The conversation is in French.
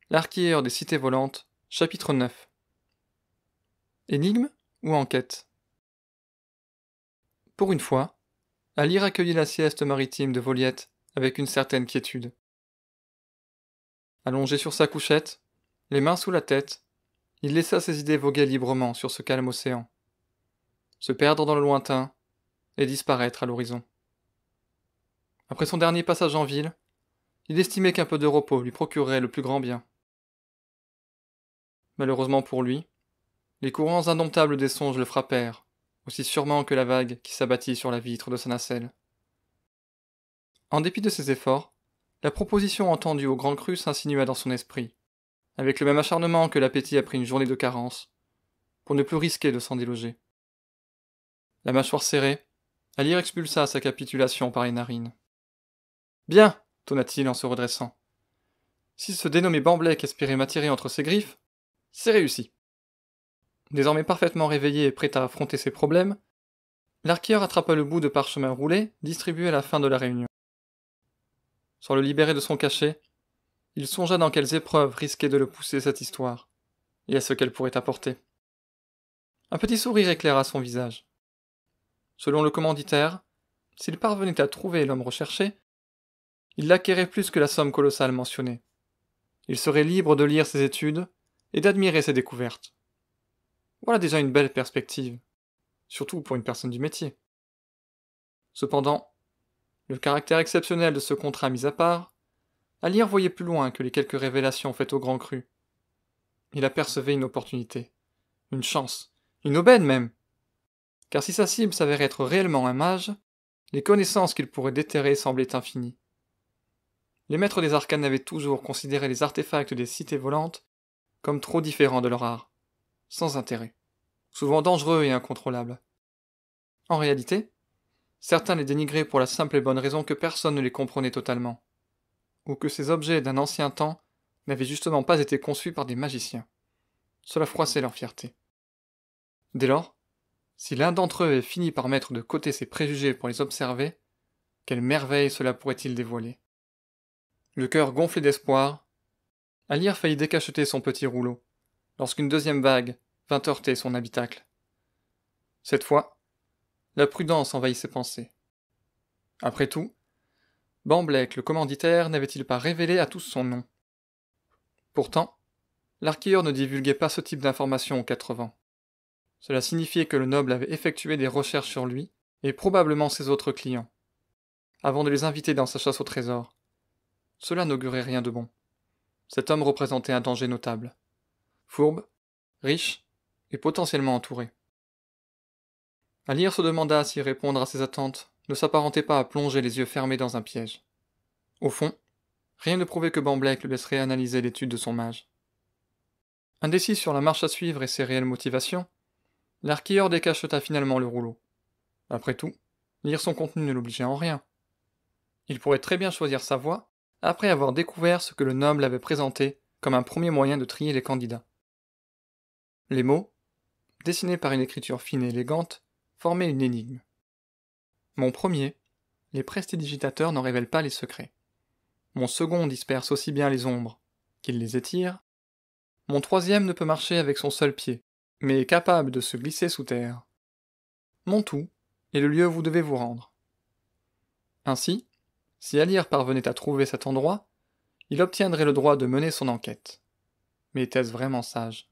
L'archière des cités volantes, chapitre 9. Énigme ou enquête? Pour une fois, Alyre accueillit la sieste maritime de Voliette avec une certaine quiétude. Allongé sur sa couchette, les mains sous la tête, il laissa ses idées voguer librement sur ce calme océan, se perdre dans le lointain et disparaître à l'horizon. Après son dernier passage en ville, il estimait qu'un peu de repos lui procurerait le plus grand bien. Malheureusement pour lui, les courants indomptables des songes le frappèrent, aussi sûrement que la vague qui s'abattit sur la vitre de sa nacelle. En dépit de ses efforts, la proposition entendue au grand cru s'insinua dans son esprit, avec le même acharnement que l'appétit après une journée de carence, pour ne plus risquer de s'en déloger. La mâchoire serrée, Alyre expulsa sa capitulation par les narines. « Bien, tonna-t-il en se redressant. Si ce dénommé Bamblek espérait m'attirer entre ses griffes, c'est réussi. » Désormais parfaitement réveillé et prêt à affronter ses problèmes, l'archière attrapa le bout de parchemin roulé distribué à la fin de la réunion. Sans le libérer de son cachet, il songea dans quelles épreuves risquait de le pousser cette histoire, et à ce qu'elle pourrait apporter. Un petit sourire éclaira son visage. Selon le commanditaire, s'il parvenait à trouver l'homme recherché, il l'acquérait plus que la somme colossale mentionnée. Il serait libre de lire ses études et d'admirer ses découvertes. Voilà déjà une belle perspective, surtout pour une personne du métier. Cependant, le caractère exceptionnel de ce contrat mis à part, Alyre voyait plus loin que les quelques révélations faites au grand cru. Il apercevait une opportunité, une chance, une aubaine même. Car si sa cible s'avérait être réellement un mage, les connaissances qu'il pourrait déterrer semblaient infinies. Les maîtres des arcanes avaient toujours considéré les artefacts des cités volantes comme trop différents de leur art, sans intérêt, souvent dangereux et incontrôlables. En réalité, certains les dénigraient pour la simple et bonne raison que personne ne les comprenait totalement, ou que ces objets d'un ancien temps n'avaient justement pas été conçus par des magiciens. Cela froissait leur fierté. Dès lors, si l'un d'entre eux avait fini par mettre de côté ses préjugés pour les observer, quelle merveille cela pourrait-il dévoiler? Le cœur gonflé d'espoir, Alyre faillit décacheter son petit rouleau, lorsqu'une deuxième vague vint heurter son habitacle. Cette fois, la prudence envahit ses pensées. Après tout, Bamblek, le commanditaire, n'avait-il pas révélé à tous son nom? Pourtant, l'archieur ne divulguait pas ce type d'informations aux quatre vents. Cela signifiait que le noble avait effectué des recherches sur lui, et probablement ses autres clients, avant de les inviter dans sa chasse au trésor. Cela n'augurait rien de bon. Cet homme représentait un danger notable. Fourbe, riche et potentiellement entouré. Alyre se demanda si répondre à ses attentes ne s'apparentait pas à plonger les yeux fermés dans un piège. Au fond, rien ne prouvait que Bamblek le laisserait analyser l'étude de son mage. Indécis sur la marche à suivre et ses réelles motivations, l'archieur décacheta finalement le rouleau. Après tout, lire son contenu ne l'obligeait en rien. Il pourrait très bien choisir sa voie après avoir découvert ce que le noble avait présenté comme un premier moyen de trier les candidats. Les mots, dessinés par une écriture fine et élégante, formaient une énigme. Mon premier, les prestidigitateurs n'en révèlent pas les secrets. Mon second disperse aussi bien les ombres qu'il les étire. Mon troisième ne peut marcher avec son seul pied, mais est capable de se glisser sous terre. Mon tout est le lieu où vous devez vous rendre. Ainsi, si Alyre parvenait à trouver cet endroit, il obtiendrait le droit de mener son enquête. Mais était-ce vraiment sage?